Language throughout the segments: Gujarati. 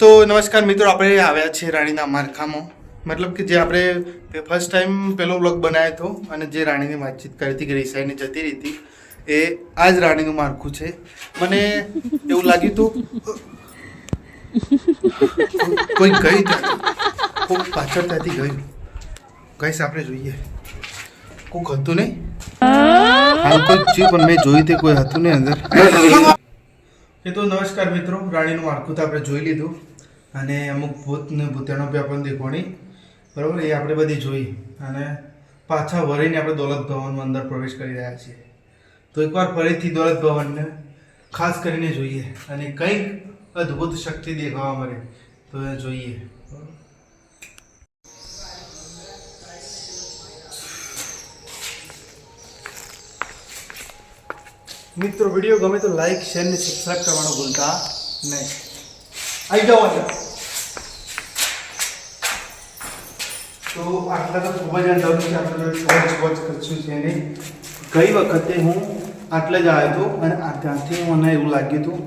તો નમસ્કાર મિત્રો, આપણે આવ્યા છીએ રાણીના માળખામાં. મતલબ કે જે આપણે ફર્સ્ટ ટાઈમ પેલો વ્લોગ બનાવ્યો હતો અને જે રાણીની વાતચીત કરી હતી કે રિસાઈને જતી રહી હતી, એ આ જ રાણીનું માળખું છે. મને એવું લાગ્યું હતું કોઈ ગઈ ત્યાંથી, કોઈ પાછળ ત્યાંથી ગયું. કઈશ આપણે જોઈએ, કોઈક હતું નહીં. હાલ કોઈ છે પણ મેં જોયું તે કોઈ હતું નહીં અંદર. એ તો નમસ્કાર મિત્રો, રાણીનું માળખું તો આપણે જોઈ લીધું અને અમુક ભૂત ને ભૂતિયાનો બી આપણને દેખવાની બરાબર, એ આપણે બધી જોઈ અને પાછા વળીને આપણે દોલત ભવનમાં અંદર પ્રવેશ કરી રહ્યા છીએ. તો એકવાર ફરીથી દોલત ભવનને ખાસ કરીને જોઈએ અને કંઈક અદ્ભુત શક્તિ દેખાવા મળે તો એ જોઈએ. મિત્રો, વિડીયો ગમે તો લાઈક શેર ને સબસ્ક્રાઈબ કરવાનું ભૂલતા નહીં. આવી જાઓ અંદર. તો આટલા તો ખૂબ જ અંધારું છે, આપણે વોચ કરશું છે નહીં. ગઈ વખતે હું આટલે જ આવ્યો હતો અને ત્યાંથી મને એવું લાગ્યું હતું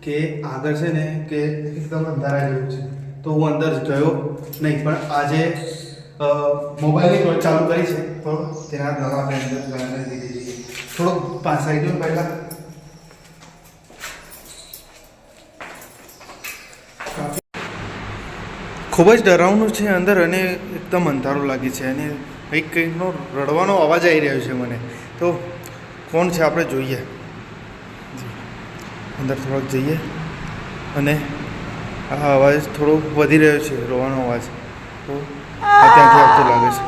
કે આગળ છે ને કે એકદમ અંધારા જેવું છે, તો હું અંદર ગયો નહીં. પણ આજે મોબાઈલની ટોર્ચ ચાલુ કરી છે બરાબર, તેના દ્વારા આપણે અંદર દીધી છે. થોડોક પાસ આવી ગયો પહેલાં. ખૂબ જ ડરાવનું છે અંદર અને એકદમ અંધારું લાગે છે અને કંઈકનો રડવાનો અવાજ આવી રહ્યો છે મને. તો કોણ છે આપણે જોઈએ. અંદર થોડોક જઈએ અને આ અવાજ થોડો વધી રહ્યો છે, રોવાનો અવાજ. તો આ ત્યાંથી આવતો લાગે છે.